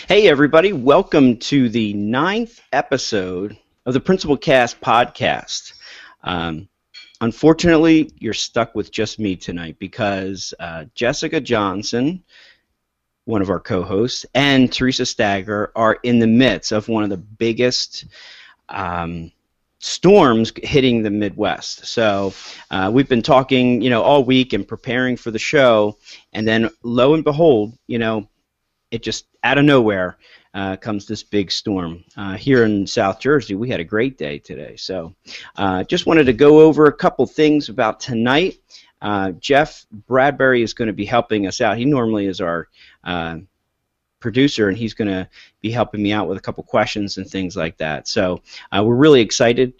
Hey, everybody, welcome to the ninth episode of the Principal Cast podcast. Um, Unfortunately, you're stuck with just me tonight because Jessica Johnson, one of our co hosts, and Teresa Stagger are in the midst of one of the biggest um, storms hitting the Midwest. So we've been talking, all week and preparing for the show, and then lo and behold, it just out of nowhere comes this big storm. Here in South Jersey, we had a great day today. So just wanted to go over a couple things about tonight. Jeff Bradbury is going to be helping us out. He normally is our producer, and he's going to be helping me out with a couple questions and things like that. So we're really excited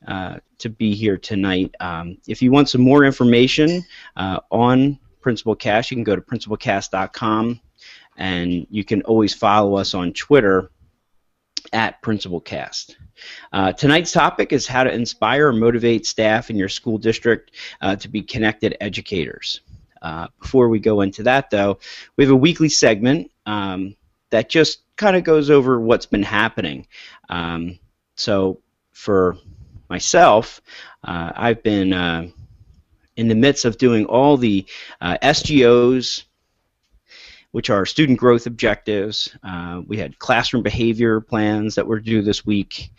to be here tonight. If you want some more information on Principal Cast, you can go to principalcast.com. And you can always follow us on Twitter at PrincipalCast. Tonight's topic is how to inspire and motivate staff in your school district to be connected educators. Before we go into that, though, we have a weekly segment that just kind of goes over what's been happening. So for myself, I've been in the midst of doing all the SGOs, which are student growth objectives. We had classroom behavior plans that were due this week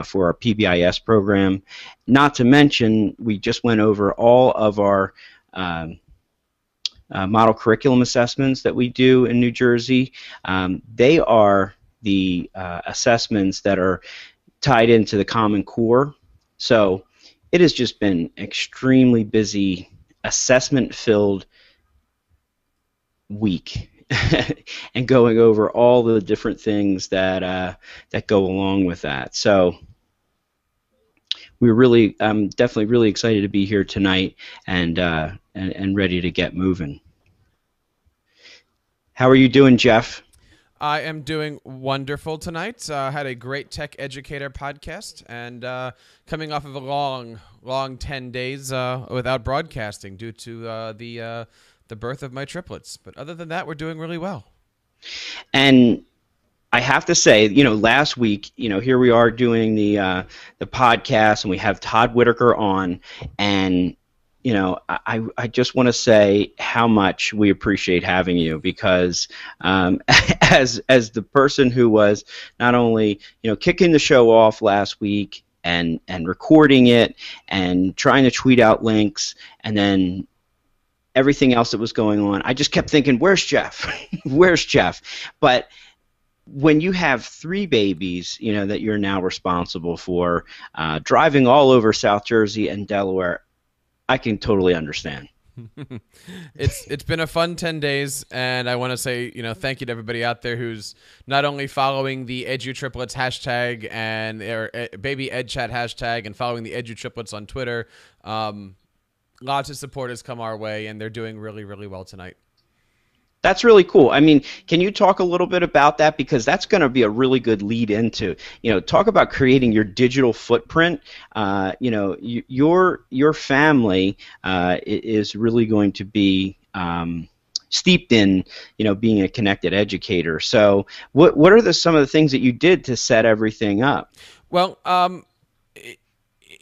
for our PBIS program. Not to mention, we just went over all of our model curriculum assessments that we do in New Jersey. They are the assessments that are tied into the Common Core. So it has just been extremely busy, assessment-filled week. And going over all the different things that that go along with that. So we're really, definitely really excited to be here tonight and ready to get moving. How are you doing, Jeff? I am doing wonderful tonight. Had a great tech educator podcast, and coming off of a long 10 days without broadcasting due to the birth of my triplets. But other than that, we're doing really well. And I have to say, last week, here we are doing the podcast, and we have Todd Whitaker on, and I just want to say how much we appreciate having you, because as the person who was not only kicking the show off last week and recording it and trying to tweet out links, and then everything else that was going on, I just kept thinking, where's Jeff? Where's Jeff? But when you have three babies, that you're now responsible for, driving all over South Jersey and Delaware, I can totally understand. It's been a fun 10 days, and I want to say, thank you to everybody out there who's not only following the EduTriplets hashtag and their Baby EdChat hashtag and following the EduTriplets on Twitter. Lots of support has come our way, and they're doing really, really well tonight. That's really cool. I mean, can you talk a little bit about that? Because that's going to be a really good lead into, talk about creating your digital footprint. Your family is really going to be steeped in, being a connected educator. So what are some of the things that you did to set everything up? Well,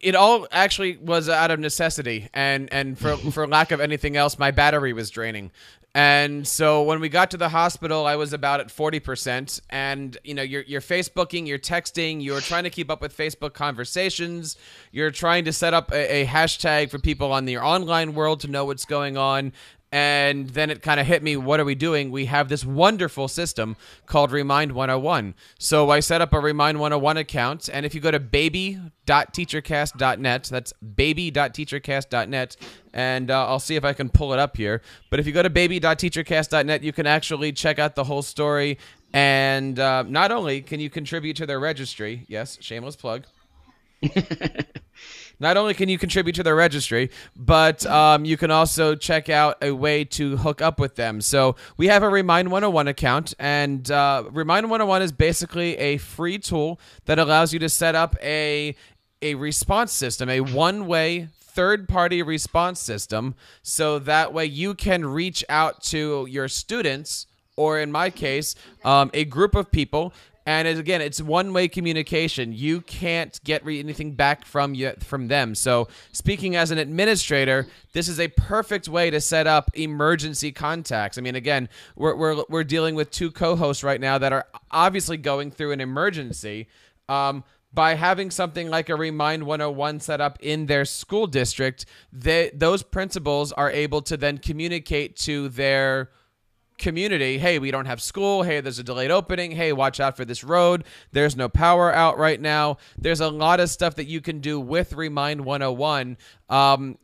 it all actually was out of necessity, and for lack of anything else, my battery was draining. And so when we got to the hospital, I was about at 40%. And you're Facebooking, you're texting, you're trying to keep up with Facebook conversations, you're trying to set up a hashtag for people on the online world to know what's going on. And then it kind of hit me, what are we doing? We have this wonderful system called Remind 101. So I set up a Remind 101 account, and if you go to baby.teachercast.net, that's baby.teachercast.net, and I'll see if I can pull it up here. But if you go to baby.teachercast.net, you can actually check out the whole story, and not only can you contribute to their registry, yes, shameless plug, not only can you contribute to their registry, but you can also check out a way to hook up with them. So we have a Remind 101 account, and Remind 101 is basically a free tool that allows you to set up a response system, a one-way third-party response system, so that way you can reach out to your students or in my case, a group of people. And again, it's one-way communication. You can't get anything back from them. So speaking as an administrator, this is a perfect way to set up emergency contacts. I mean, again, we're dealing with two co-hosts right now that are obviously going through an emergency. By having something like a Remind 101 set up in their school district, those principals are able to then communicate to their community, hey, we don't have school, hey, there's a delayed opening, hey, watch out for this road, there's no power out right now. There's a lot of stuff that you can do with Remind 101.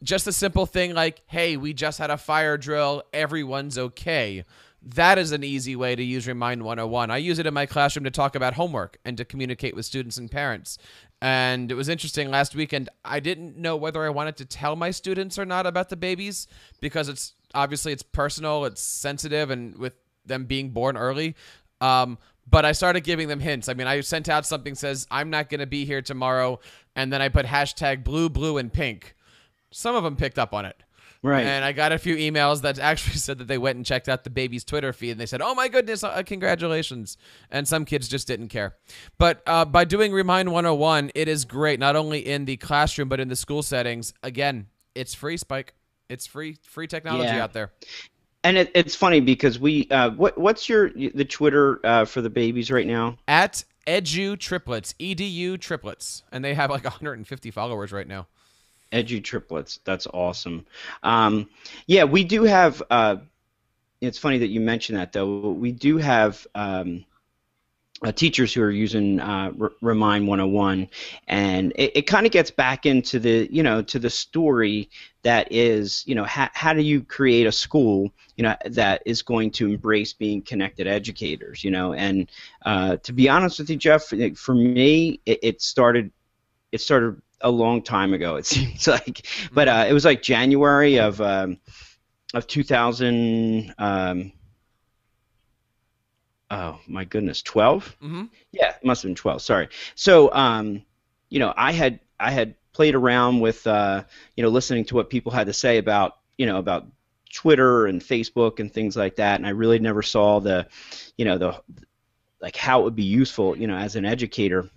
Just a simple thing like, hey, we just had a fire drill, everyone's okay. That is an easy way to use Remind 101. I use it in my classroom to talk about homework and to communicate with students and parents. And it was interesting, last weekend, I didn't know whether I wanted to tell my students or not about the babies, because it's obviously it's personal, it's sensitive, and with them being born early. But I started giving them hints. I mean, I sent out something that says, I'm not going to be here tomorrow, and then I put hashtag blue, blue, and pink. Some of them picked up on it. Right. And I got a few emails that actually said that they went and checked out the baby's Twitter feed, and they said, oh my goodness, congratulations. And some kids just didn't care. But by doing Remind 101, it is great, not only in the classroom, but in the school settings. Again, it's free, Spike. It's free technology out there. And it's funny because what's the Twitter for the babies right now? At Edu Triplets, EDU Triplets. And they have like 150 followers right now. Edu Triplets, that's awesome. Yeah, we do have. It's funny that you mentioned that, though. We do have teachers who are using Remind 101, and it kind of gets back into the to the story that is how do you create a school that is going to embrace being connected educators, and to be honest with you, Jeff, for me it started a long time ago, it seems like, but it was like January of 2000. Oh my goodness, 12? Mm-hmm. Yeah, it must have been 12. Sorry. So, I had played around with listening to what people had to say about Twitter and Facebook and things like that, and I really never saw the like how it would be useful as an educator.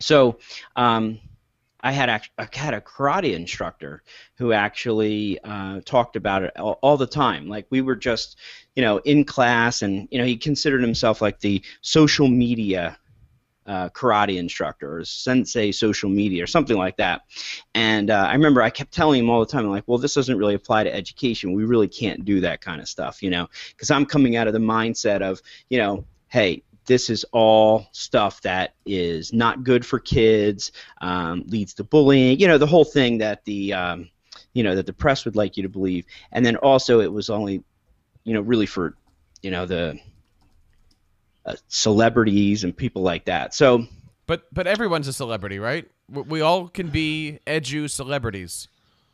So I had a karate instructor who actually talked about it all the time. Like we were just, in class, and he considered himself like the social media karate instructor, or sensei social media, or something like that. And I remember I kept telling him all the time, I'm like, well, this doesn't really apply to education. We really can't do that kind of stuff, because I'm coming out of the mindset of, hey, this is all stuff that is not good for kids, leads to bullying, the whole thing that that the press would like you to believe. And then also it was only, really for, the celebrities and people like that. So, but everyone's a celebrity, right? We all can be edu celebrities.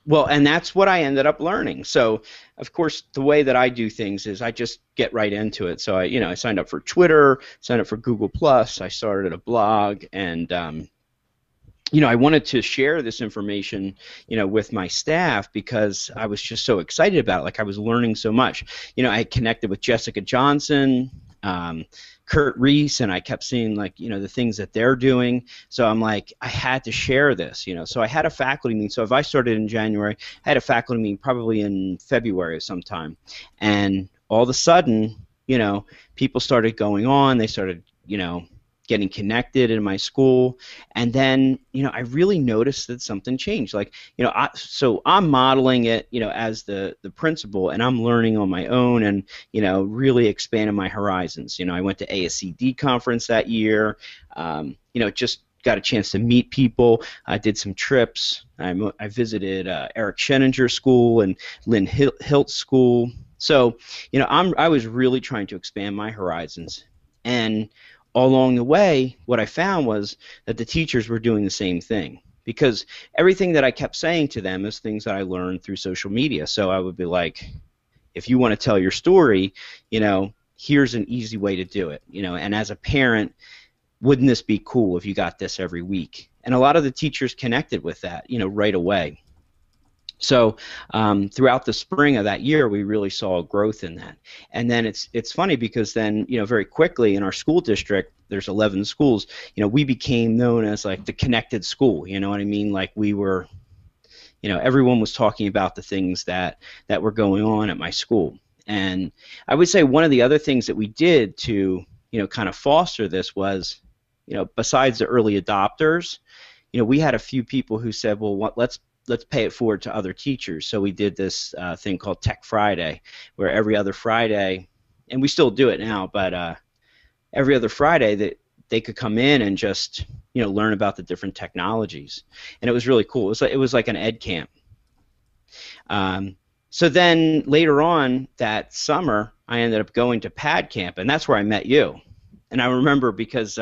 Well, and that's what I ended up learning. So, of course, the way that I do things is I just get right into it. So, I signed up for Twitter, signed up for Google+, I started a blog, and, I wanted to share this information, with my staff because I was just so excited about it. Like, I was learning so much. I had connected with Jessica Johnson, Kurt Reese, and I kept seeing the things that they're doing. So I'm like, I had to share this, So I had a faculty meeting. So if I started in January, I had a faculty meeting probably in February of sometime, and all of a sudden, people started going on. They started, getting connected in my school, and then I really noticed that something changed. Like so I'm modeling it as the principal, and I'm learning on my own, and really expanding my horizons. I went to ASCD conference that year. Just got a chance to meet people. I did some trips. I visited Eric Sheninger School and Lynn Hilt School. So I was really trying to expand my horizons, and along the way, what I found was that the teachers were doing the same thing, because everything that I kept saying to them is things that I learned through social media. So I would be like, if you want to tell your story, here's an easy way to do it. And as a parent, wouldn't this be cool if you got this every week? And a lot of the teachers connected with that, right away. So throughout the spring of that year, we really saw a growth in that. And then it's funny because then, very quickly in our school district, there's 11 schools, we became known as like the connected school. You know what I mean? Like we were, everyone was talking about the things that were going on at my school. And I would say one of the other things that we did to, kind of foster this was, besides the early adopters, we had a few people who said, well, let's pay it forward to other teachers. So we did this thing called Tech Friday, where every other Friday, and we still do it now, but every other Friday that they could come in and just learn about the different technologies, and it was really cool. It was like an ed camp. So then later on that summer, I ended up going to Pad Camp, and that's where I met you. And I remember because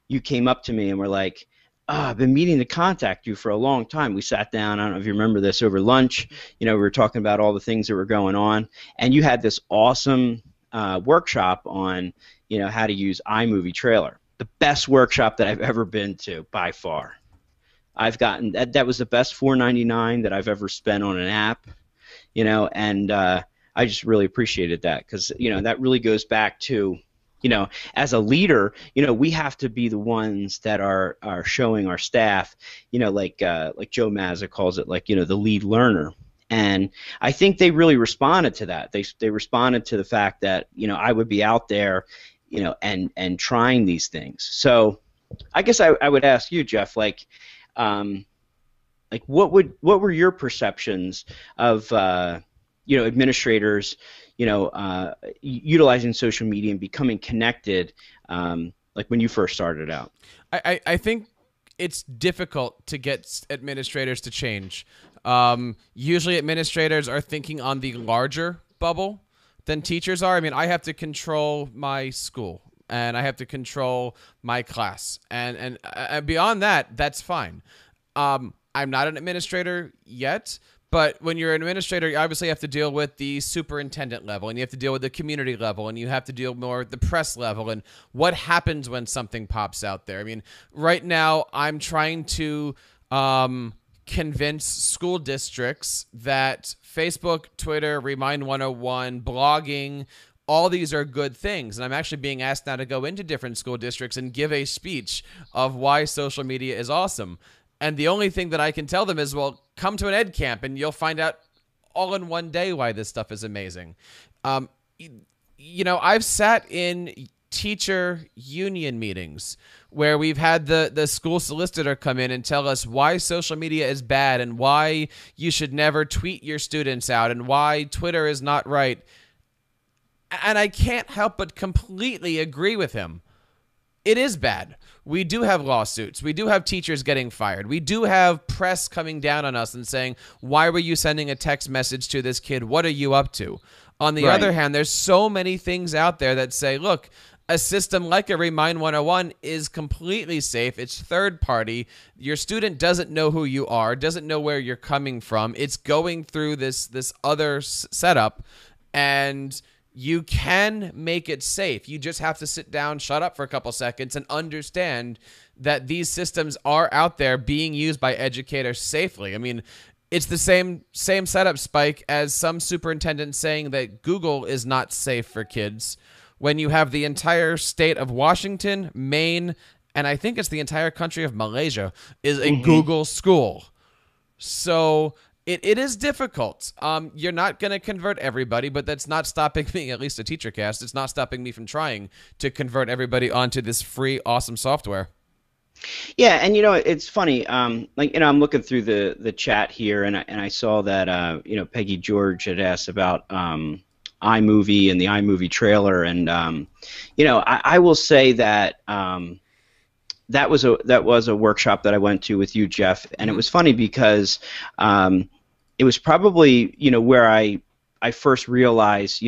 you came up to me and were like, I've been meaning to contact you for a long time. We sat down, I don't know if you remember this, over lunch. We were talking about all the things that were going on, and you had this awesome workshop on, how to use iMovie Trailer. The best workshop that I've ever been to by far. I've gotten that was the best $4.99 that I've ever spent on an app, and I just really appreciated that because that really goes back to, as a leader, we have to be the ones that are showing our staff, like Joe Mazza calls it, like, the lead learner. And I think they really responded to that. They responded to the fact that, I would be out there, and trying these things. So I guess I would ask you, Jeff, like what were your perceptions of, administrators, utilizing social media and becoming connected, like when you first started out? I think it's difficult to get administrators to change. Usually administrators are thinking on the larger bubble than teachers are. I mean, I have to control my school and I have to control my class, and beyond that, that's fine. I'm not an administrator yet, but when you're an administrator, you obviously have to deal with the superintendent level, and you have to deal with the community level, and you have to deal more with the press level, and what happens when something pops out there. I mean, right now I'm trying to convince school districts that Facebook, Twitter, Remind 101, blogging, all these are good things. And I'm actually being asked now to go into different school districts and give a speech of why social media is awesome. And the only thing that I can tell them is, well, come to an ed camp and you'll find out all in one day why this stuff is amazing. I've sat in teacher union meetings where we've had the school solicitor come in and tell us why social media is bad and why you should never tweet your students out and why Twitter is not right. And I can't help but completely agree with him. It is bad. We do have lawsuits. We do have teachers getting fired. We do have press coming down on us and saying, why were you sending a text message to this kid? What are you up to? On the other hand, there's so many things out there that say, look, a system like a Remind 101 is completely safe. It's third party. Your student doesn't know who you are, doesn't know where you're coming from. It's going through this other setup, and you can make it safe. You just have to sit down, shut up for a couple seconds, and understand that these systems are out there being used by educators safely. I mean, it's the same setup, Spike, as some superintendents saying that Google is not safe for kids, when you have the entire state of Washington, Maine, and I think it's the entire country of Malaysia is a Google school. So it is difficult. You're not going to convert everybody, but that's not stopping me, at least a TeacherCast, it's not stopping me from trying to convert everybody onto this free, awesome software. Yeah, and it's funny. I'm looking through the chat here, and I saw that Peggy George had asked about iMovie and the iMovie trailer, and I will say that that was a workshop that I went to with you, Jeff, and it was funny because it was probably where I first realized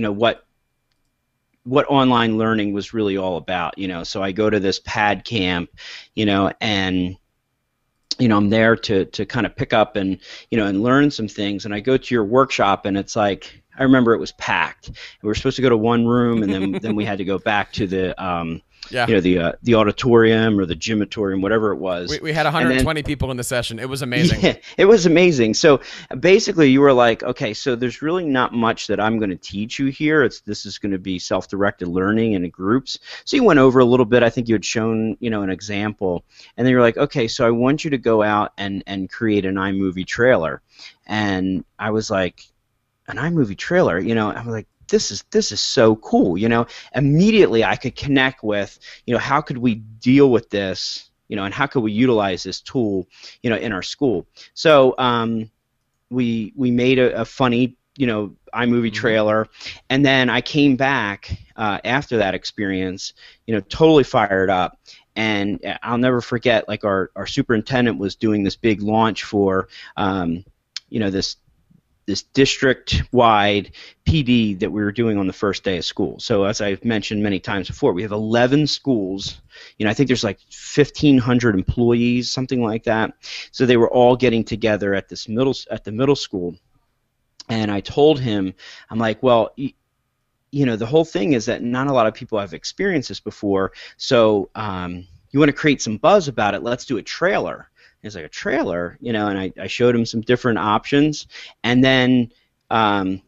what online learning was really all about. So I go to this Pad Camp, and I'm there to kind of pick up and and learn some things, and I go to your workshop and it's like, I remember it was packed. We were supposed to go to one room, and then we had to go back to the Yeah. the auditorium or the gymatorium, whatever it was. We had 120 people in the session. It was amazing. Yeah, it was amazing. So basically, you were like, okay, so there's really not much that I'm going to teach you here. This is going to be self-directed learning in groups. So you went over a little bit. I think you had shown, an example, and then you're like, okay, so I want you to go out and create an iMovie trailer. And I was like, an iMovie trailer, I was like, this is so cool, Immediately I could connect with, how could we deal with this, and how could we utilize this tool, in our school. So we made a funny, iMovie trailer, and then I came back after that experience, totally fired up. And I'll never forget, like our superintendent was doing this big launch for, this district-wide PD that we were doing on the first day of school. So as I've mentioned many times before, we have 11 schools. I think there's like 1,500 employees, something like that. So they were all getting together at the middle school. And I told him, I'm like, well, the whole thing is that not a lot of people have experienced this before. So you want to create some buzz about it? Let's do a trailer. He's like, a trailer, and I showed him some different options, and then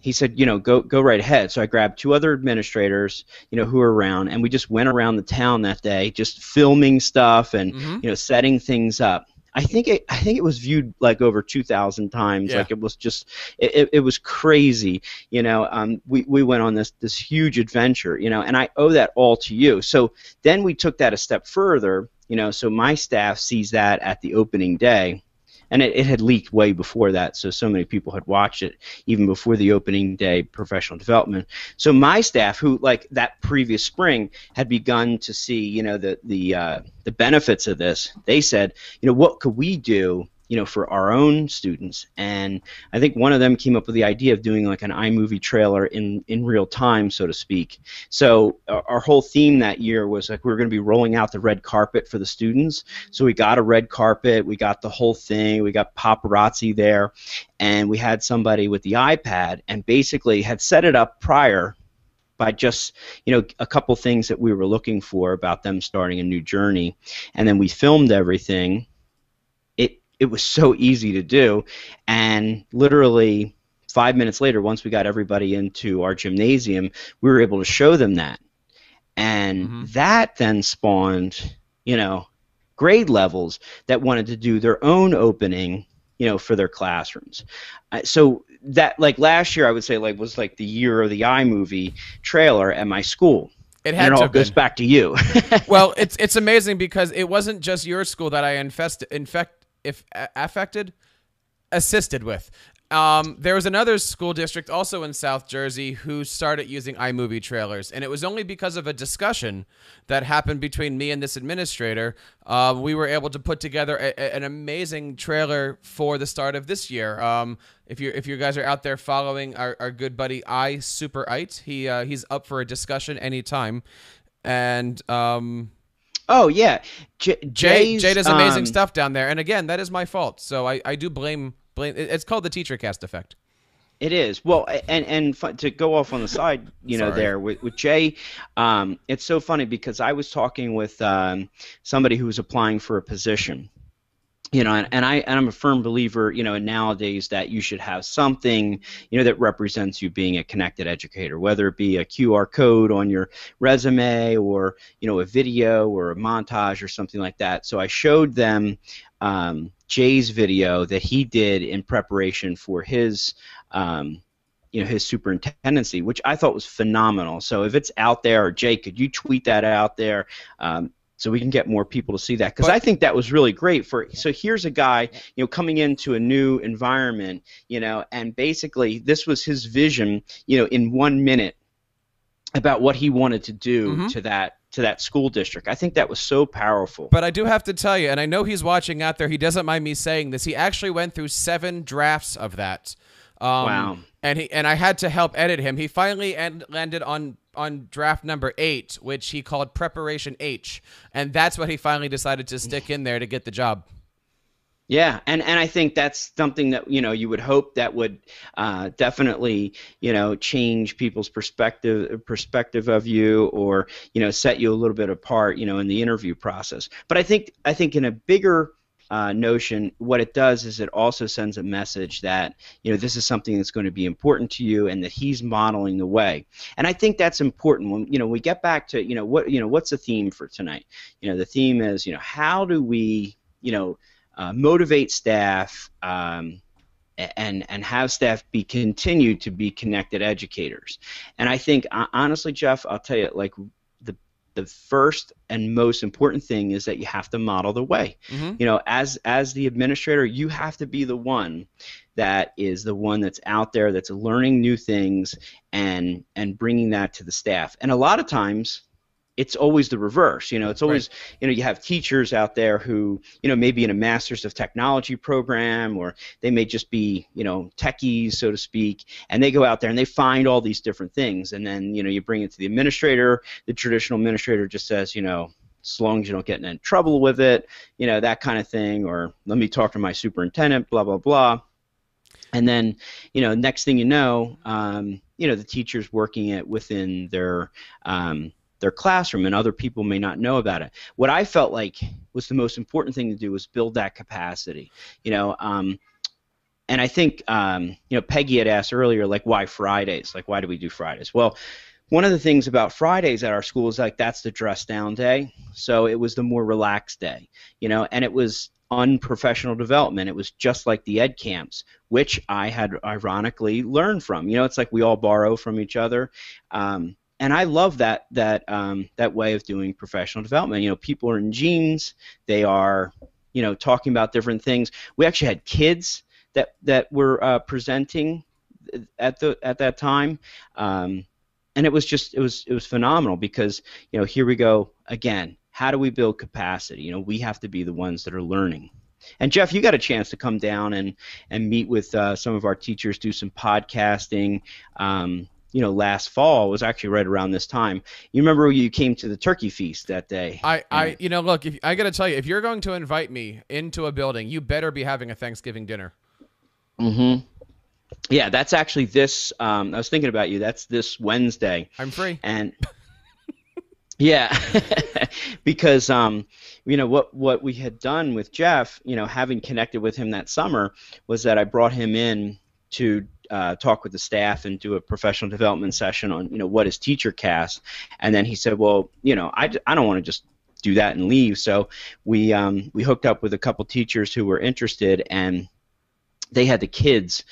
he said, go right ahead. So I grabbed 2 other administrators, who were around, and we just went around the town that day, just filming stuff and setting things up. I think it was viewed like over 2,000 times. Yeah. Like it was just it was crazy. We went on this huge adventure, and I owe that all to you. So then we took that a step further. So my staff sees that at the opening day, and it had leaked way before that, so many people had watched it even before the opening day professional development. So my staff, who like that previous spring had begun to see, the benefits of this, they said, what could we do, for our own students? And I think one of them came up with the idea of doing like an iMovie trailer in real time, so to speak. So our whole theme that year was like we were going to be rolling out the red carpet for the students. So we got a red carpet, we got the whole thing, we got paparazzi there, and we had somebody with the iPad and basically had set it up prior by just, a couple things that we were looking for about them starting a new journey. And then we filmed everything. It was so easy to do, and literally 5 minutes later, once we got everybody into our gymnasium, we were able to show them that. And that then spawned, grade levels that wanted to do their own opening, for their classrooms. So that, like last year, I would say was like the year of the iMovie trailer at my school. It had and it to all goes back to you. Well, it's amazing because it wasn't just your school that I assisted with. There was another school district also in South Jersey who started using iMovie trailers, and it was only because of a discussion that happened between me and this administrator. We were able to put together an amazing trailer for the start of this year. If you guys are out there following our good buddy iSuperite, he's up for a discussion anytime, and oh yeah, Jay does amazing stuff down there, and again, that is my fault. So I do blame. It's called the teacher cast effect. It is. Well, and to go off on the side, there with Jay, it's so funny because I was talking with somebody who was applying for a position. And I'm a firm believer, nowadays that you should have something, that represents you being a connected educator, whether it be a QR code on your resume or, a video or a montage or something like that. So I showed them Jay's video that he did in preparation for his, his superintendency, which I thought was phenomenal. So if it's out there, or Jay, could you tweet that out there? So we can get more people to see that, because I think that was really great. So here's a guy, coming into a new environment, and basically this was his vision, in 1 minute about what he wanted to do to that school district. I think that was so powerful. But I do have to tell you, and I know he's watching out there, he doesn't mind me saying this, he actually went through 7 drafts of that. Wow. And I had to help edit him. He finally landed on draft number 8, which he called Preparation H, and that's what he finally decided to stick in there to get the job. Yeah, and I think that's something that you would hope that would definitely change people's perspective of you, or set you a little bit apart in the interview process. But I think in a bigger notion, what it does is it also sends a message that this is something that's going to be important to you, and that he's modeling the way. And I think that's important when we get back to what's the theme for tonight. The theme is how do we motivate staff, and have staff continue to be connected educators. And I think honestly, Jeff, I'll tell you, like the first and most important thing is that you have to model the way. Mm-hmm. As the administrator, you have to be the one that's out there, that's learning new things and bringing that to the staff. And a lot of times it's always the reverse. It's always, right. You have teachers out there who, maybe in a Masters of Technology program, or they may just be, techies, so to speak, and they go out there and they find all these different things. And then, you bring it to the administrator. The traditional administrator just says, as long as you don't get in trouble with it, that kind of thing, or let me talk to my superintendent, blah, blah, blah. And then, next thing the teacher's working it within their classroom, and other people may not know about it. What I felt like was the most important thing to do was build that capacity, and I think, Peggy had asked earlier, like, why Fridays? Like, why do we do Fridays? Well, one of the things about Fridays at our school is like that's the dress down day, so it was the more relaxed day, and it was unprofessional development. It was just like the ed camps, which I had ironically learned from. It's like we all borrow from each other. And I love that way of doing professional development. People are in jeans. They are, talking about different things. We actually had kids that were presenting at that time, and it was phenomenal because here we go again. How do we build capacity? We have to be the ones that are learning. And Jeff, you got a chance to come down and meet with some of our teachers, do some podcasting. Last fall was actually right around this time. You remember you came to the turkey feast that day? Look, I got to tell you, if you're going to invite me into a building, you better be having a Thanksgiving dinner. Mm-hmm. Yeah, that's actually this. I was thinking about you. That's this Wednesday. I'm free. And yeah, because what we had done with Jeff, having connected with him that summer, was that I brought him in to talk with the staff and do a professional development session on what is TeacherCast. And then he said, well, I don't want to just do that and leave. So we hooked up with a couple teachers who were interested, and they had the kids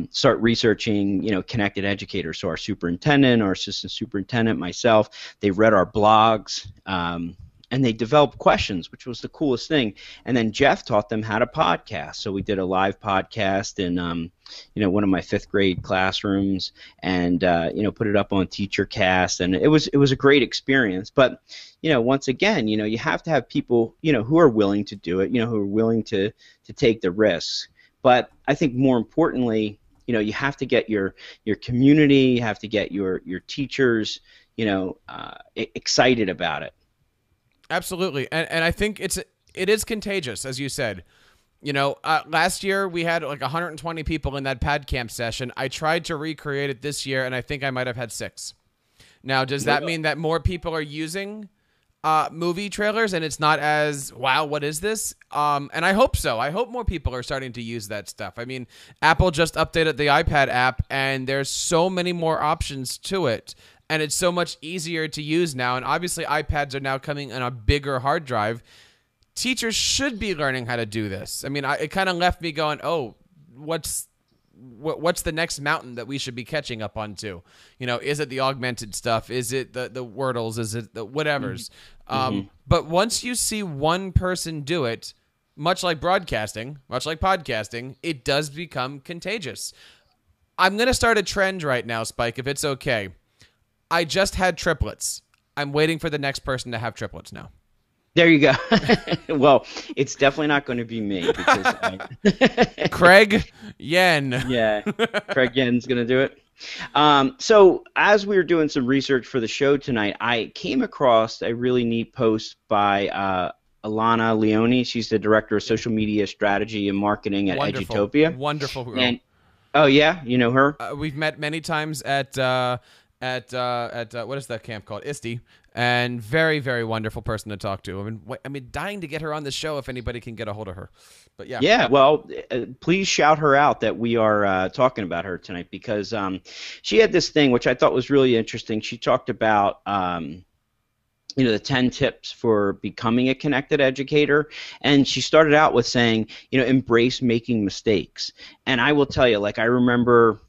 start researching, connected educators. So our superintendent, our assistant superintendent, myself, they read our blogs, and they developed questions, which was the coolest thing. And then Jeff taught them how to podcast. So we did a live podcast in, one of my fifth grade classrooms, and put it up on TeacherCast, and it was a great experience. But once again, you have to have people, who are willing to do it, who are willing to take the risks. But I think more importantly, you have to get your community, you have to get your teachers, excited about it. Absolutely, and I think it is contagious, as you said. Last year we had like 120 people in that pad camp session. I tried to recreate it this year, and I think I might have had 6. Now, does that mean that more people are using movie trailers and it's not as, wow, what is this? And I hope so. I hope more people are starting to use that stuff. I mean, Apple just updated the iPad app, and there's so many more options to it. And it's so much easier to use now. And obviously iPads are now coming on a bigger hard drive. Teachers should be learning how to do this. I mean, it kind of left me going, oh, what's the next mountain that we should be catching up onto? Is it the augmented stuff? Is it the Wordles? Is it the whatevers? Mm-hmm. But once you see one person do it, much like broadcasting, much like podcasting, it does become contagious. I'm going to start a trend right now, Spike, if it's okay. I just had triplets. I'm waiting for the next person to have triplets now. There you go. Well, it's definitely not going to be me. Because Craig Yen. Yeah, Craig Yen's going to do it. So as we were doing some research for the show tonight, I came across a really neat post by Alana Leone. She's the director of social media strategy and marketing at Wonderful, Edutopia. wonderful girl. And oh yeah, you know her. We've met many times at what is that camp called? ISTE, and very, very wonderful person to talk to. I mean, dying to get her on the show if anybody can get a hold of her. But yeah. Yeah, well, please shout her out that we are talking about her tonight, because she had this thing which I thought was really interesting. She talked about the 10 tips for becoming a connected educator, and she started out with saying, embrace making mistakes. And I will tell you, like, I remember.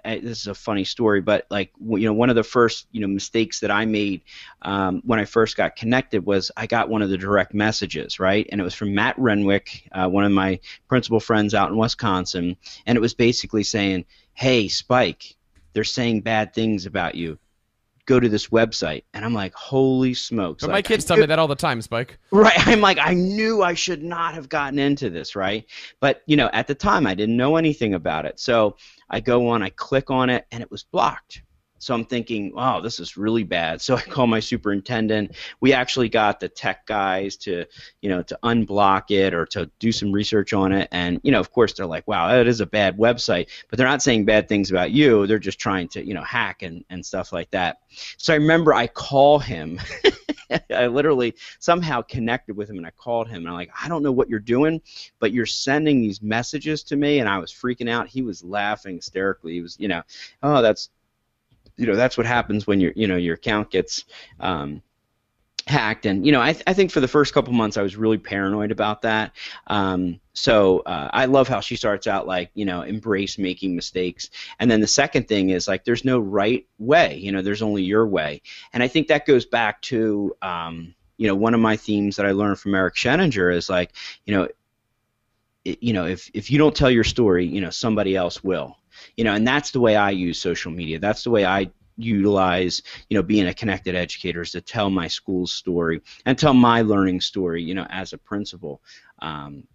This is a funny story, but like one of the first mistakes that I made when I first got connected was I got one of the direct messages, right, and it was from Matt Renwick, one of my principal friends out in Wisconsin, and it was basically saying, "Hey, Spike, they're saying bad things about you. Go to this website." And I'm like, holy smokes. But my kids tell me that all the time, Spike. Right. I'm like, I knew I should not have gotten into this, right? But, at the time, I didn't know anything about it. So I go on, I click on it, and it was blocked. So I'm thinking, oh, this is really bad. So I call my superintendent. We actually got the tech guys to unblock it or to do some research on it. And, of course, they're like, wow, that is a bad website. But they're not saying bad things about you. They're just trying to, hack and stuff like that. So I remember I call him. I literally somehow connected with him, and I called him. And I'm like, I don't know what you're doing, but you're sending these messages to me. And I was freaking out. He was laughing hysterically. He was, oh, that's what happens when your account gets hacked. And I think for the first couple months I was really paranoid about that. So I love how she starts out like embrace making mistakes, and then the second thing is like there's no right way. There's only your way, and I think that goes back to one of my themes that I learned from Eric Sheninger is like if you don't tell your story, somebody else will. And that's the way I use social media. That's the way I utilize, being a connected educator, is to tell my school's story and tell my learning story, as a principal.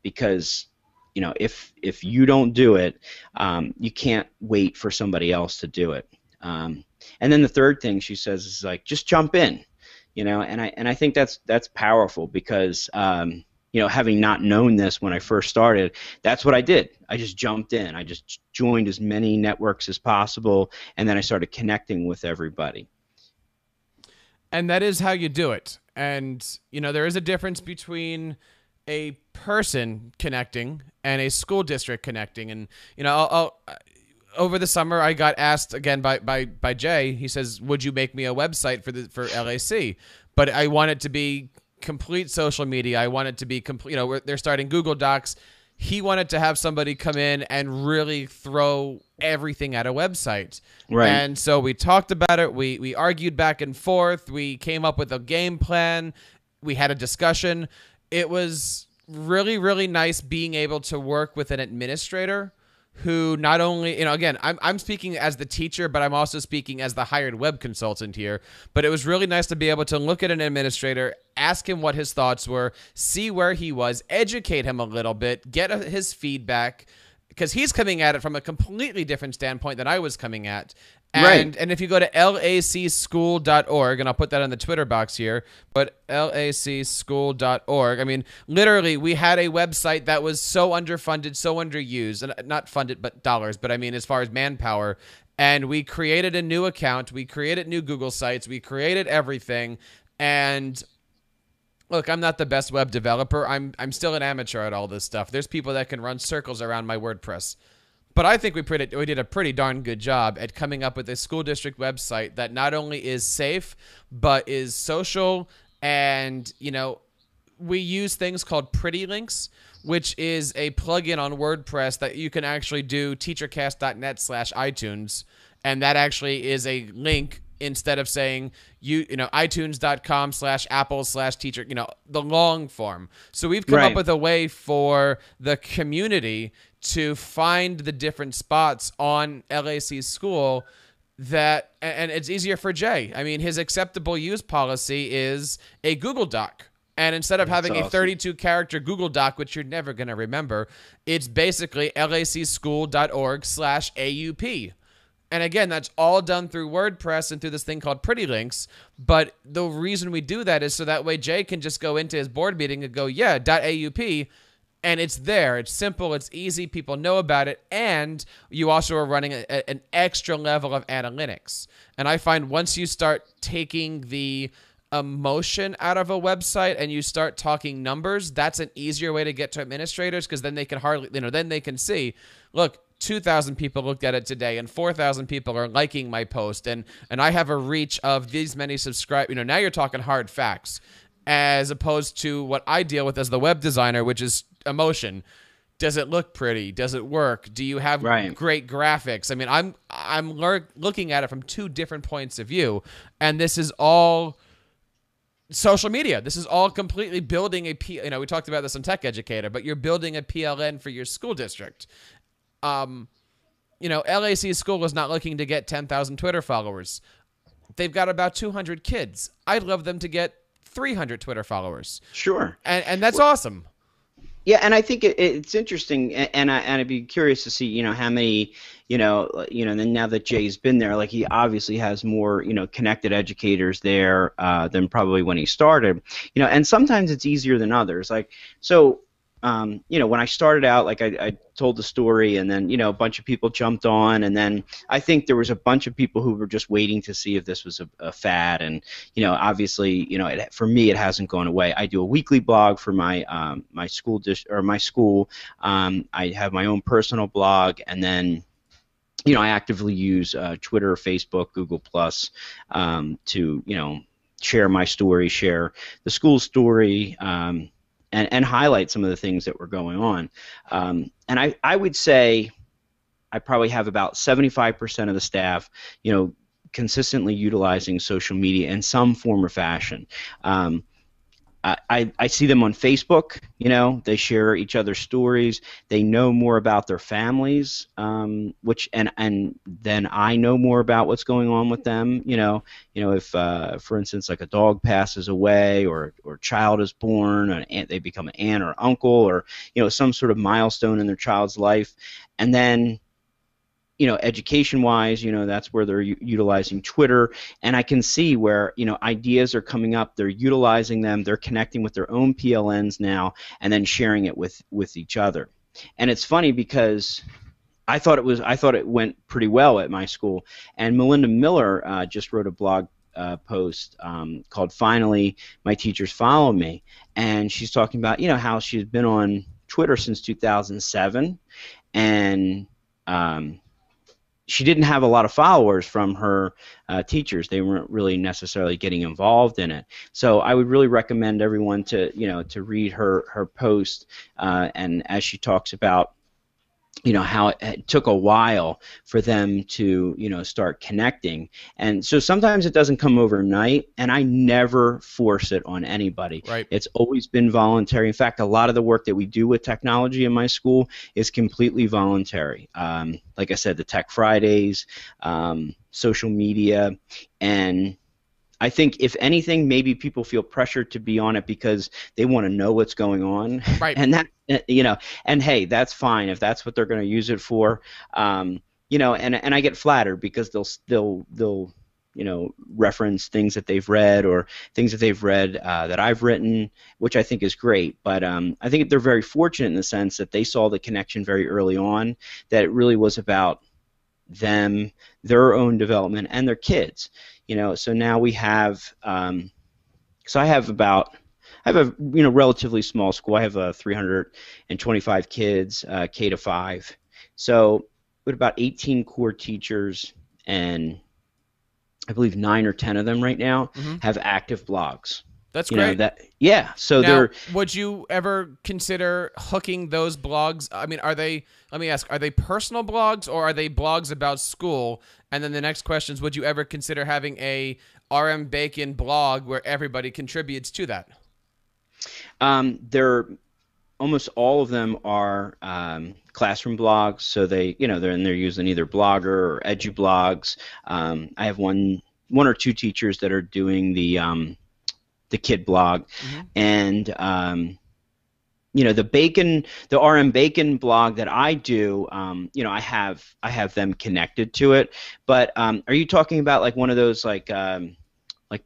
Because, if you don't do it, you can't wait for somebody else to do it. And then the third thing she says is like, just jump in, and I think that's powerful because, having not known this when I first started, that's what I did. I just jumped in. I just joined as many networks as possible, and then I started connecting with everybody. And that is how you do it. And, there is a difference between a person connecting and a school district connecting. And, over the summer, I got asked again by Jay. He says, would you make me a website for LAC? But I want it to be complete social media. I want it to be complete. They're starting Google Docs. He wanted to have somebody come in and really throw everything at a website. Right. And so we talked about it. We argued back and forth. We came up with a game plan. We had a discussion. It was really, really nice being able to work with an administrator who not only, again, I'm speaking as the teacher, but I'm also speaking as the hired web consultant here. But it was really nice to be able to look at an administrator, ask him what his thoughts were, see where he was, educate him a little bit, get his feedback, because he's coming at it from a completely different standpoint than I was coming at. And if you go to lacschool.org, and I'll put that on the Twitter box here, but lacschool.org, I mean, literally, we had a website that was so underfunded, so underused, and not funded, but dollars, but I mean, as far as manpower, and we created a new account, we created new Google sites, we created everything, and look, I'm not the best web developer. I'm still an amateur at all this stuff. There's people that can run circles around my WordPress. But I think we did a pretty darn good job at coming up with a school district website that not only is safe, but is social. And, we use things called Pretty Links, which is a plugin on WordPress that you can actually do teachercast.net/iTunes. And that actually is a link instead of saying iTunes.com/Apple/teacher, the long form. So we've come up with a way for the community to find the different spots on LAC School that, and it's easier for Jay. I mean, his acceptable use policy is a Google Doc. And instead of having a 32-character Google Doc, which you're never going to remember, it's basically lacschool.org/AUP. And again, that's all done through WordPress and through this thing called Pretty Links. But the reason we do that is so that way Jay can just go into his board meeting and go, yeah, .aup, and it's there. It's simple. It's easy. People know about it. And you also are running an extra level of analytics. And I find once you start taking the emotion out of a website and you start talking numbers, that's an easier way to get to administrators, because then they can then they can see, look, 2,000 people looked at it today and 4,000 people are liking my post, and I have a reach of these many subscribe. Now you're talking hard facts, as opposed to what I deal with as the web designer, which is emotion. Does it look pretty? Does it work? Do you have great graphics? I mean, I'm looking at it from two different points of view, and this is all social media. This is all completely building we talked about this on Tech Educator, but you're building a PLN for your school district. LAC school is not looking to get 10,000 Twitter followers. They've got about 200 kids. I'd love them to get 300 Twitter followers. Sure. And that's awesome. Yeah, and I think it's interesting, and I'd be curious to see, how many, then now that Jay's been there, like he obviously has more, connected educators there than probably when he started, and sometimes it's easier than others. Like, so. When I started out, like I told the story, and then, a bunch of people jumped on, and then I think there was a bunch of people who were just waiting to see if this was a fad, and, obviously, for me, it hasn't gone away. I do a weekly blog for my my school my school. I have my own personal blog, and then, I actively use Twitter, Facebook, Google Plus to, share my story, share the school story. And highlight some of the things that were going on. And I would say I probably have about 75% of the staff, consistently utilizing social media in some form or fashion. I see them on Facebook, they share each other's stories. They know more about their families, and then I know more about what's going on with them. If, for instance, like a dog passes away or a child is born, they become an aunt or uncle, or, some sort of milestone in their child's life. And then, education-wise, that's where they're utilizing Twitter, and I can see where, ideas are coming up. They're utilizing them. They're connecting with their own PLNs now, and then sharing it with each other. And it's funny because I thought it went pretty well at my school. And Melinda Miller just wrote a blog post called "Finally, My Teachers Follow Me," and she's talking about how she's been on Twitter since 2007, and she didn't have a lot of followers from her teachers. They weren't really necessarily getting involved in it. So I would really recommend everyone to to read her post, and as she talks about how it took a while for them to start connecting. And so sometimes it doesn't come overnight, and I never force it on anybody. Right. It's always been voluntary. In fact, a lot of the work that we do with technology in my school is completely voluntary. Like I said, the Tech Fridays, social media, and I think if anything, maybe people feel pressured to be on it because they want to know what's going on. Right. And that, and hey, that's fine if that's what they're going to use it for. And I get flattered because they'll reference things that they've read or things that they've read that I've written, which I think is great. But I think they're very fortunate in the sense that they saw the connection very early on, that it really was about them, their own development, and their kids. So now we have, so I have a relatively small school. I have 325 kids, K to 5. So with about 18 core teachers, and I believe 9 or 10 of them right now have active blogs. That's great. So now, would you ever consider hooking those blogs? I mean, let me ask, are they personal blogs or are they blogs about school? And then the next question is, would you ever consider having a RM Bacon blog where everybody contributes to that? Almost all of them are classroom blogs, so they're using either Blogger or EduBlogs. I have one or two teachers that are doing the kid blog, and the RM Bacon blog that I do, I have them connected to it. But are you talking about like one of those like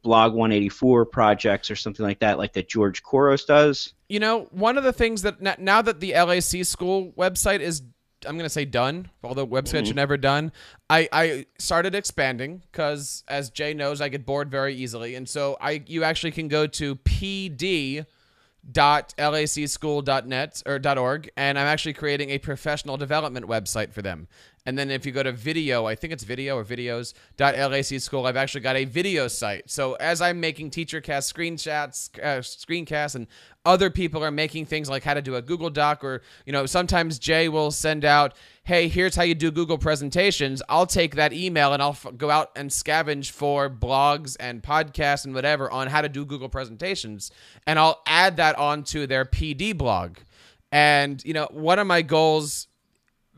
Blog 184 projects or something like that George Couros does? One of the things that now that the LAC school website is, I'm going to say done, although websites are never done, I started expanding because, as Jay knows, I get bored very easily. And so you actually can go to pd.lacschool.net or .org, and I'm actually creating a professional development website for them. And then if you go to video, I think it's video or videos.lacschool, I've actually got a video site. So as I'm making TeacherCast screencasts, and other people are making things like how to do a Google Doc, or, sometimes Jay will send out, hey, here's how you do Google presentations. I'll take that email and I'll go out and scavenge for blogs and podcasts and whatever on how to do Google presentations. And I'll add that onto their PD blog. And, one of my goals,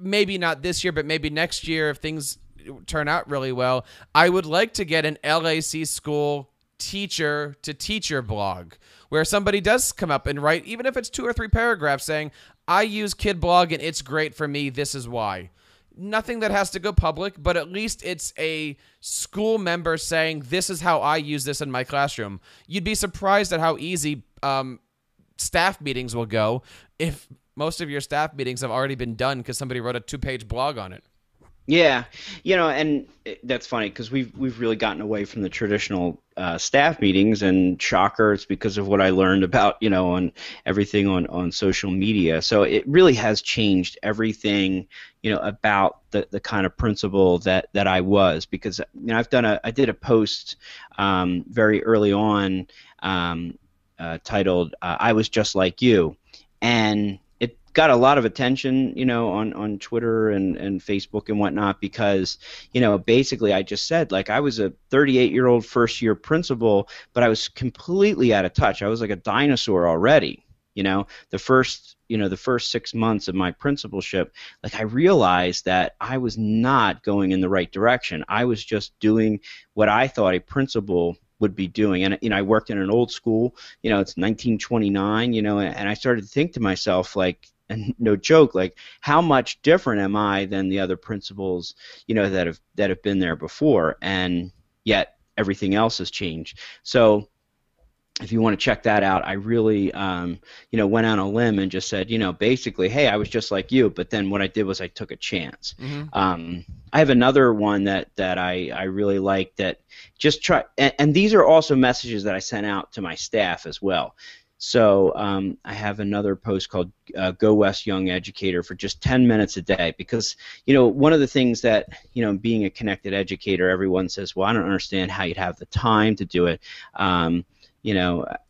maybe not this year, but maybe next year, if things turn out really well, I would like to get an LAC school teacher to teacher blog where somebody does come up and write, even if it's 2 or 3 paragraphs saying, I use KidBlog and it's great for me, this is why. Nothing that has to go public, but at least it's a school member saying, this is how I use this in my classroom. You'd be surprised at how easy staff meetings will go if most of your staff meetings have already been done because somebody wrote a 2-page blog on it. Yeah, and that's funny because we've really gotten away from the traditional staff meetings, and shocker, it's because of what I learned about on everything on social media. So it really has changed everything about the kind of principal that I was, because I did a post very early on titled "I Was Just Like You," and got a lot of attention, on Twitter and Facebook and whatnot, because, basically I just said, like, I was a 38-year-old first-year principal, but I was completely out of touch. I was like a dinosaur already. The first 6 months of my principalship, like, I realized that I was not going in the right direction. I was just doing what I thought a principal would be doing. And I worked in an old school, it's 1929, and I started to think to myself, like, and no joke, like, how much different am I than the other principals, that have been there before? And yet everything else has changed. So if you want to check that out, I really, went on a limb and just said, basically, hey, I was just like you. But then what I did was I took a chance. Mm-hmm. I have another one that I really like, that just try, and these are also messages that I sent out to my staff as well. So I have another post called Go West Young Educator for just 10 minutes a day, because, one of the things that, being a connected educator, everyone says, well, I don't understand how you'd have the time to do it.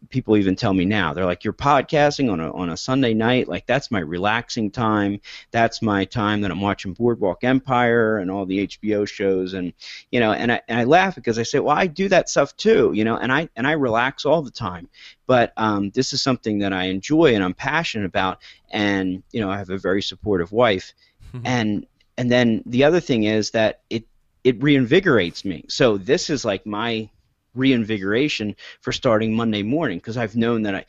People even tell me now, they're like, you're podcasting on a Sunday night, like, that's my relaxing time. That's my time that I'm watching Boardwalk Empire and all the HBO shows, and I laugh because I say, well, I do that stuff too, and I relax all the time. But this is something that I enjoy and I'm passionate about, and I have a very supportive wife, and then the other thing is that it reinvigorates me. So this is like my reinvigoration for starting Monday morning, because I've known that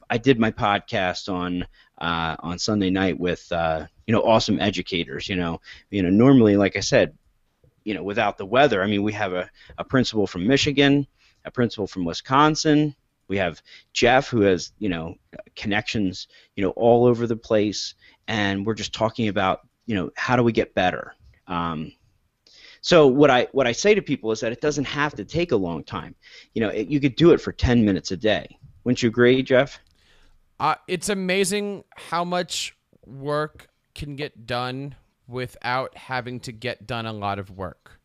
I did my podcast on Sunday night with awesome educators. Normally, like I said, without the weather, I mean, we have a principal from Michigan, a principal from Wisconsin. We have Jeff, who has connections all over the place, and we're just talking about how do we get better. So what I say to people is that it doesn't have to take a long time. You could do it for 10 minutes a day. Wouldn't you agree, Jeff? It's amazing how much work can get done without having to get done a lot of work.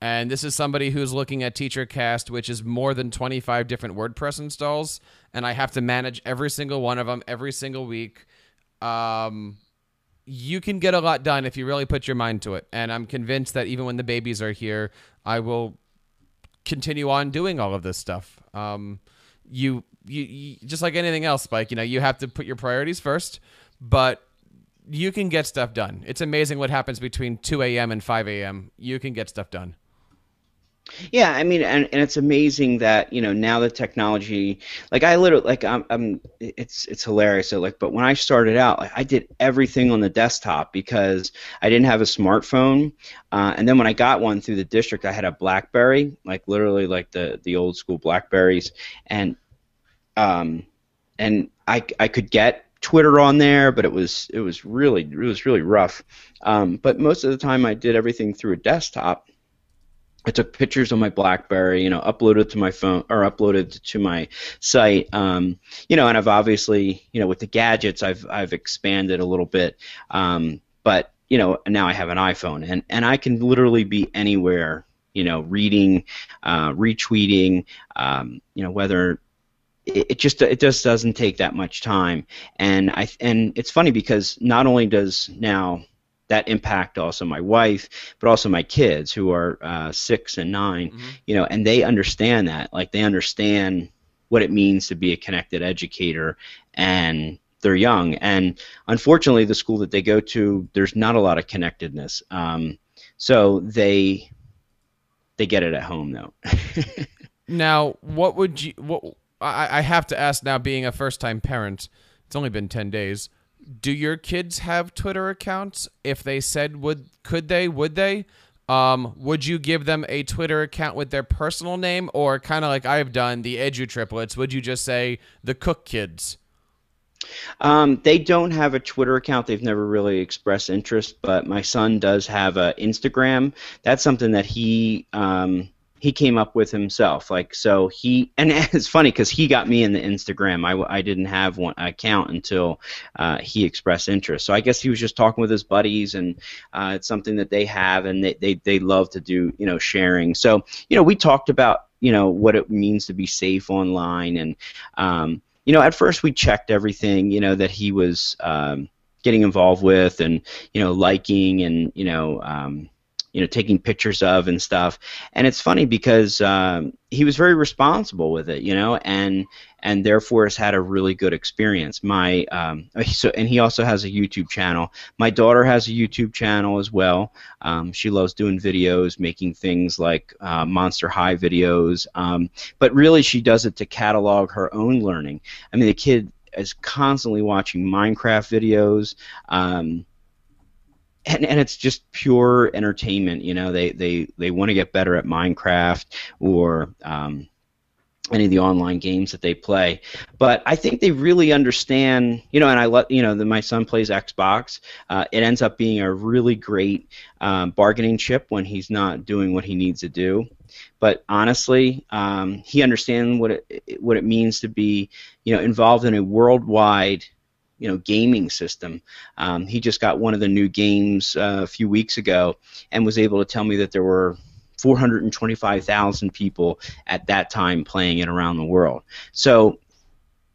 And this is somebody who's looking at TeacherCast, which is more than 25 different WordPress installs, and I have to manage every single one of them every single week. You can get a lot done if you really put your mind to it. And I'm convinced that even when the babies are here, I will continue on doing all of this stuff. You just like anything else, Spike, you have to put your priorities first, but you can get stuff done. It's amazing what happens between 2 a.m. and 5 a.m. You can get stuff done. Yeah, I mean, and it's amazing that, now the technology, like I literally, like it's hilarious. So like, but when I started out, like I did everything on the desktop because I didn't have a smartphone. And then when I got one through the district, I had a BlackBerry, like literally like the old school Blackberries, and um, I could get Twitter on there, but it was really rough. But most of the time, I did everything through a desktop. I took pictures on my BlackBerry, uploaded to my phone or uploaded to my site, and I've obviously, with the gadgets, I've expanded a little bit, but now I have an iPhone, and I can literally be anywhere, reading, retweeting, whether it just doesn't take that much time, and it's funny because not only does now that impact also my wife, but also my kids who are 6 and 9, Hmm. and they understand that. Like they understand what it means to be a connected educator, and they're young. And unfortunately, the school that they go to, there's not a lot of connectedness. So they get it at home though. Now, what would you? What I have to ask now, being a first-time parent, it's only been 10 days. Do your kids have Twitter accounts? If they said could they? Would they? Would you give them a Twitter account with their personal name, or kind of like I've done, the Edu triplets? Would you just say the Cook Kids? They don't have a Twitter account. They've never really expressed interest, but my son does have a Instagram. That's something that he came up with himself. Like so and it's funny because he got me in the Instagram. I didn't have one account until he expressed interest. So I guess he was just talking with his buddies, and it's something that they have, and they love to do sharing. So we talked about what it means to be safe online, and at first we checked everything, that he was getting involved with, and liking, and taking pictures of and stuff. And it's funny because he was very responsible with it, and therefore has had a really good experience. And he also has a YouTube channel. My daughter has a YouTube channel as well. She loves doing videos, making things like Monster High videos, but really she does it to catalog her own learning. I mean, the kid is constantly watching Minecraft videos. And it's just pure entertainment. They want to get better at Minecraft, or any of the online games that they play. But I think they really understand, and my son plays Xbox. It ends up being a really great bargaining chip when he's not doing what he needs to do. But honestly, he understands what it means to be, involved in a worldwide gaming system. He just got one of the new games a few weeks ago, and was able to tell me that there were 425,000 people at that time playing it around the world. So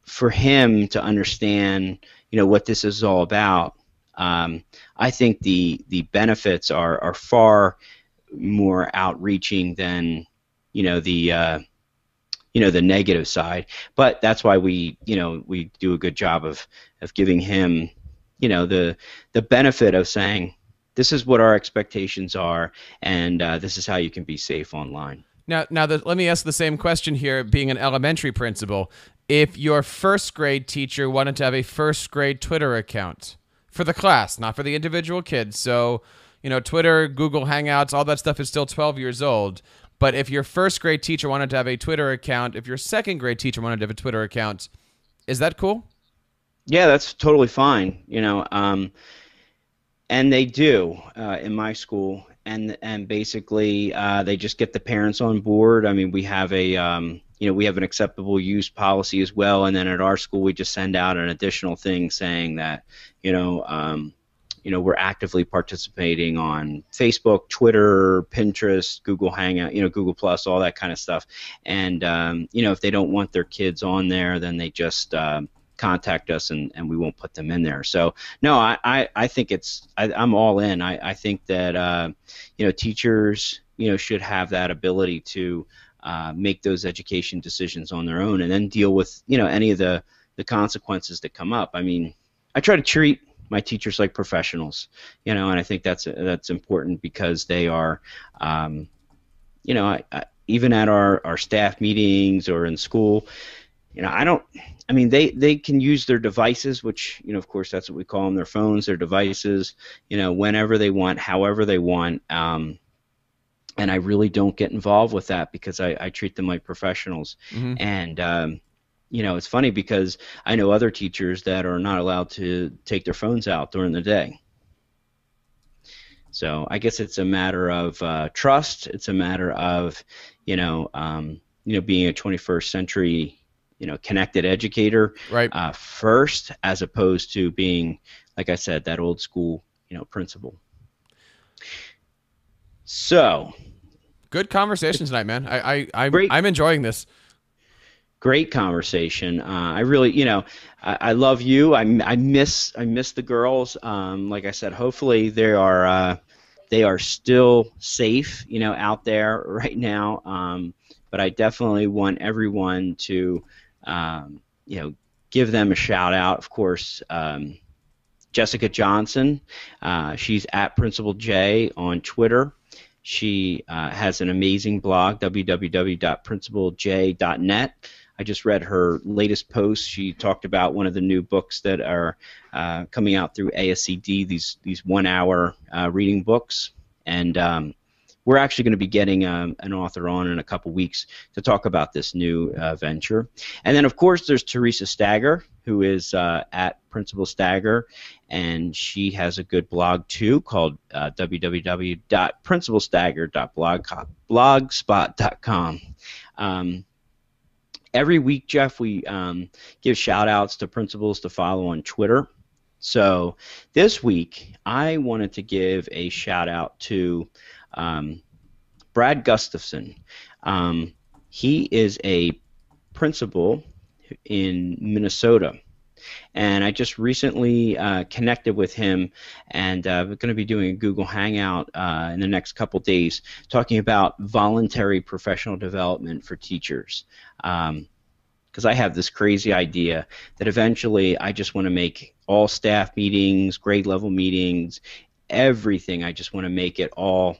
for him to understand, what this is all about, I think the benefits are far more outreaching than the negative side. But that's why we do a good job of giving him the benefit of saying, this is what our expectations are, and this is how you can be safe online. Now, let me ask the same question here, being an elementary principal. If your first grade teacher wanted to have a first grade Twitter account for the class, not for the individual kids, so, Twitter, Google Hangouts, all that stuff is still 12 years old. But if your first grade teacher wanted to have a Twitter account, if your second grade teacher wanted to have a Twitter account, is that cool? Yeah, that's totally fine. And they do in my school, and basically they just get the parents on board. I mean, we have we have an acceptable use policy as well, and then at our school we just send out an additional thing saying that we're actively participating on Facebook, Twitter, Pinterest, Google Hangout, Google Plus, all that kind of stuff. And if they don't want their kids on there, then they just contact us, and we won't put them in there. So no, I think I'm all in. I think that teachers should have that ability to make those education decisions on their own, and then deal with any of the consequences that come up. I mean, I try to treat my teachers like professionals, and I think that's important because they are, even at our staff meetings or in school, I mean, they can use their devices, which, of course, that's what we call them, their phones, their devices, whenever they want, however they want. And I really don't get involved with that because I treat them like professionals. Mm-hmm. And, it's funny because I know other teachers that are not allowed to take their phones out during the day. So I guess it's a matter of trust. It's a matter of, being a 21st century connected educator, right, first, as opposed to being, like I said, that old school, principal. So, good conversation tonight, man. I'm enjoying this. Great conversation. I really, I love you. I miss the girls. Like I said, hopefully they are still safe, out there right now. But I definitely want everyone to, give them a shout out. Of course, Jessica Johnson, she's at Principal J on Twitter. She has an amazing blog, www.principalj.net. I just read her latest post. She talked about one of the new books that are coming out through ASCD, these 1 hour reading books. And we're actually going to be getting an author on in a couple weeks to talk about this new venture. And then, of course, there's Teresa Stagger, who is at Principal Stagger, and she has a good blog, too, called www.principalstagger.blogspot.com. Every week, Jeff, we give shout-outs to principals to follow on Twitter. So this week, I wanted to give a shout-out to Brad Gustafson. He is a principal in Minnesota, and I just recently connected with him, and we're going to be doing a Google Hangout in the next couple days talking about voluntary professional development for teachers. Because I have this crazy idea that eventually I just want to make all staff meetings, grade level meetings, everything, I just want to make it all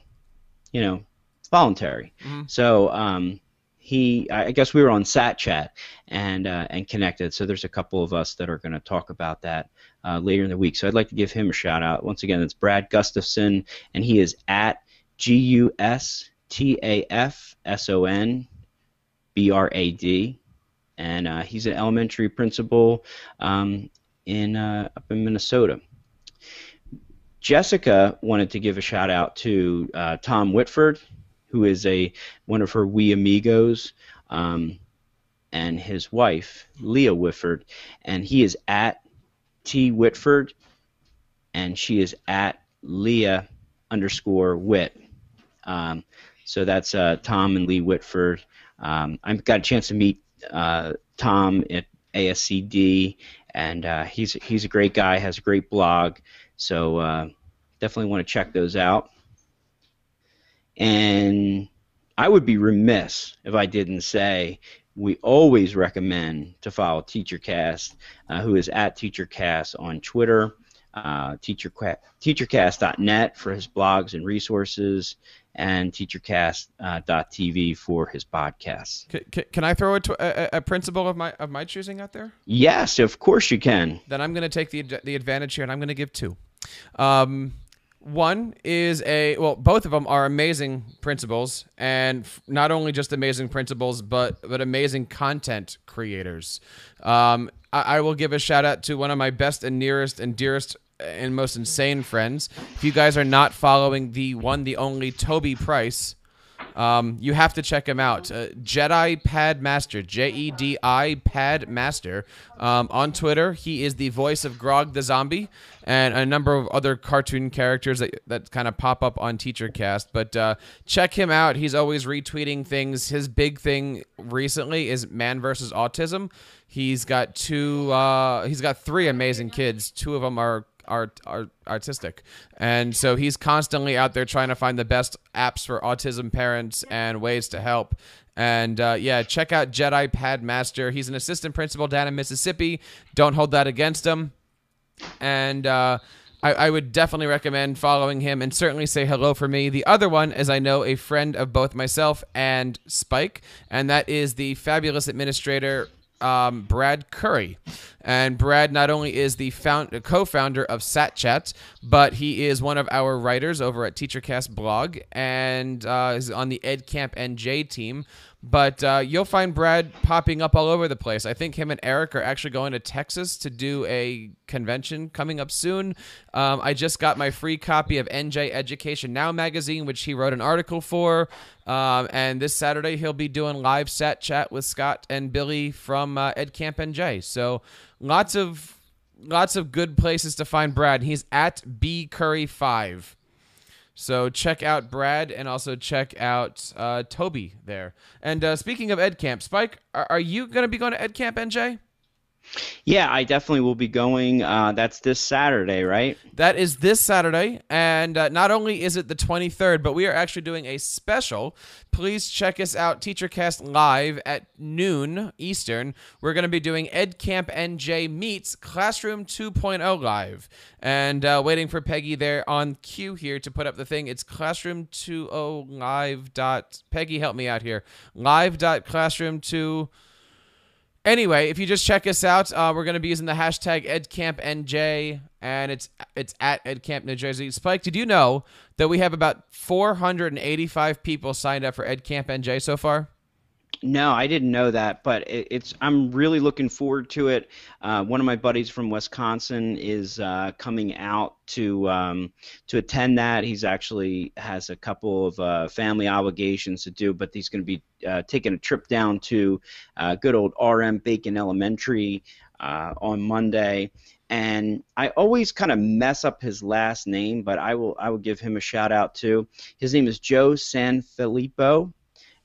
voluntary. Mm-hmm. So I guess we were on SatChat and connected. So there's a couple of us that are going to talk about that later in the week. So I'd like to give him a shout out. Once again, it's Brad Gustafson, and he is at GUSTAFSONBRAD, and he's an elementary principal up in Minnesota. Jessica wanted to give a shout out to Tom Whitford, who is one of her We Amigos, and his wife, Leah Whitford, and he is at T Whitford, and she is at Leah_Whit. So that's Tom and Lee Whitford. I've got a chance to meet Tom at ASCD, and he's a great guy, has a great blog. So definitely want to check those out. And I would be remiss if I didn't say we always recommend to follow TeacherCast, who is at TeacherCast on Twitter, teachercast.net for his blogs and resources, and teachercast.tv for his podcasts. Can I throw a principle of my choosing out there? Yes, of course you can. Then I'm going to take the advantage here, and I'm going to give two. One is both of them are amazing principals, and not only just amazing principals, but amazing content creators. I will give a shout out to one of my best and nearest and dearest and most insane friends. If you guys are not following the one, the only Toby Price, you have to check him out. Jedi Pad Master, JEDI Pad Master. On Twitter, he is the voice of Grog the Zombie and a number of other cartoon characters that kind of pop up on TeacherCast. But check him out. He's always retweeting things. His big thing recently is Man vs. Autism. He's got three amazing kids. Two of them are artistic, and so he's constantly out there trying to find the best apps for autism parents and ways to help. And check out Jedi Pad Master. He's an assistant principal down in Mississippi. Don't hold that against him. And I would definitely recommend following him, and certainly say hello for me. The other one is, I know a friend of both myself and Spike, and that is the fabulous administrator, Brad Curry. And Brad not only is the co-founder of SatChat, but he is one of our writers over at TeacherCast blog, and is on the EdCamp NJ team. But you'll find Brad popping up all over the place. I think him and Eric are actually going to Texas to do a convention coming up soon. I just got my free copy of NJ Education Now magazine, which he wrote an article for. And this Saturday, he'll be doing live Sat Chat with Scott and Billy from EdCamp NJ. So lots of good places to find Brad. He's at bcurry5. So check out Brad, and also check out Toby there. And speaking of EdCamp, Spike, are you going to be going to EdCamp NJ? Yeah, I definitely will be going. That's this Saturday, right? That is this Saturday, and not only is it the 23rd, but we are actually doing a special. Please check us out, TeacherCast Live at noon Eastern. We're going to be doing EdCamp NJ meets Classroom 2.0 Live, and waiting for Peggy there on cue here to put up the thing. It's Classroom 2.0 Live. Peggy, help me out here. Live.classroom2. Anyway, if you just check us out, we're going to be using the hashtag EdCampNJ, and it's at EdCamp New Jersey. Spike, did you know that we have about 485 people signed up for EdCamp NJ so far? No, I didn't know that, but I'm really looking forward to it. One of my buddies from Wisconsin is coming out to attend that. He's actually has a couple of family obligations to do, but he's going to be taking a trip down to good old RM Bacon Elementary on Monday. And I always kind of mess up his last name, but I will give him a shout out too. His name is Joe Sanfilippo.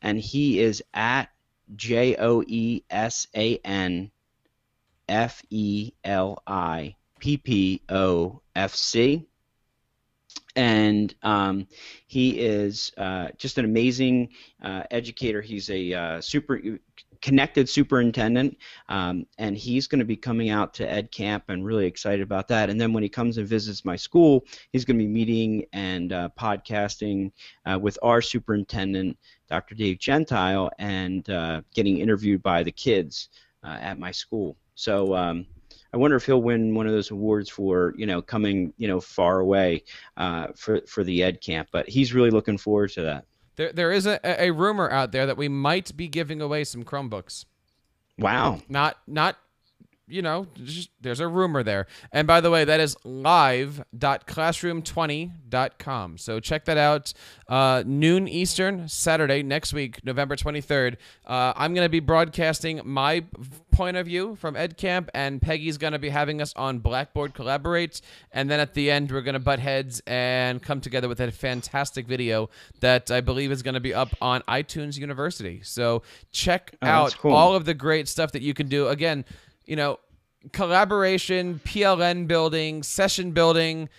And he is at JoeSanfilippoFC. And he is just an amazing educator. He's a super connected superintendent, and he's going to be coming out to EdCamp, and really excited about that. And then when he comes and visits my school, he's going to be meeting and podcasting with our superintendent, Dr. Dave Gentile, and getting interviewed by the kids at my school. So I wonder if he'll win one of those awards for coming far away for the EdCamp. But he's really looking forward to that. There is a rumor out there that we might be giving away some Chromebooks. Wow. Not just, there's a rumor there. And by the way, that is live.classroom20.com. So check that out. Noon Eastern, Saturday, next week, November 23rd. I'm going to be broadcasting my point of view from EdCamp, and Peggy's going to be having us on Blackboard Collaborate. And then at the end, we're going to butt heads and come together with a fantastic video that I believe is going to be up on iTunes University. So check out all of the great stuff that you can do. Again, collaboration, PLN building, session building.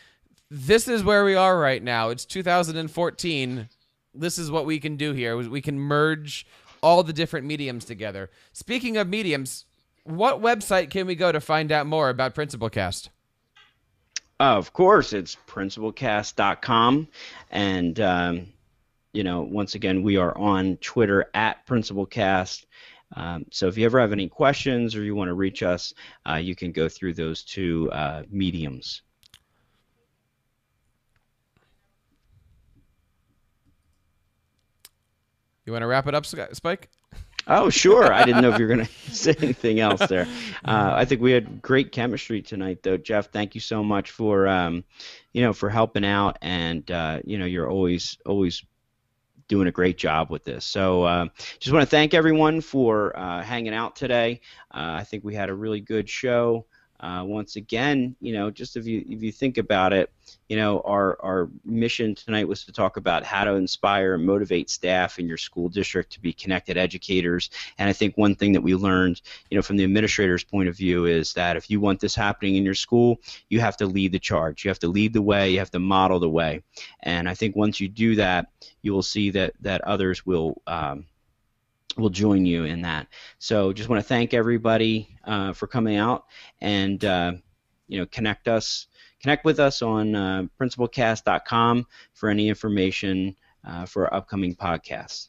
This is where we are right now. It's 2014. This is what we can do here. We can merge all the different mediums together. Speaking of mediums, what website can we go to find out more about PrincipalCast? Of course, it's principalcast.com. And, once again, we are on Twitter at PrincipalCast. So if you ever have any questions or you want to reach us, you can go through those two mediums. You want to wrap it up, Spike? Oh, sure. I didn't know if you were going to say anything else there. I think we had great chemistry tonight, though. Jeff, thank you so much for, for helping out, and you're always doing a great job with this. So just want to thank everyone for hanging out today. I think we had a really good show. Once again, just if you think about it, our mission tonight was to talk about how to inspire and motivate staff in your school district to be connected educators. And I think one thing that we learned, from the administrator's point of view, is that if you want this happening in your school, you have to lead the charge. You have to lead the way. You have to model the way. And I think once you do that, you will see that others will join you in that. So just want to thank everybody for coming out and connect us, connect with us on principalcast.com for any information for upcoming podcasts.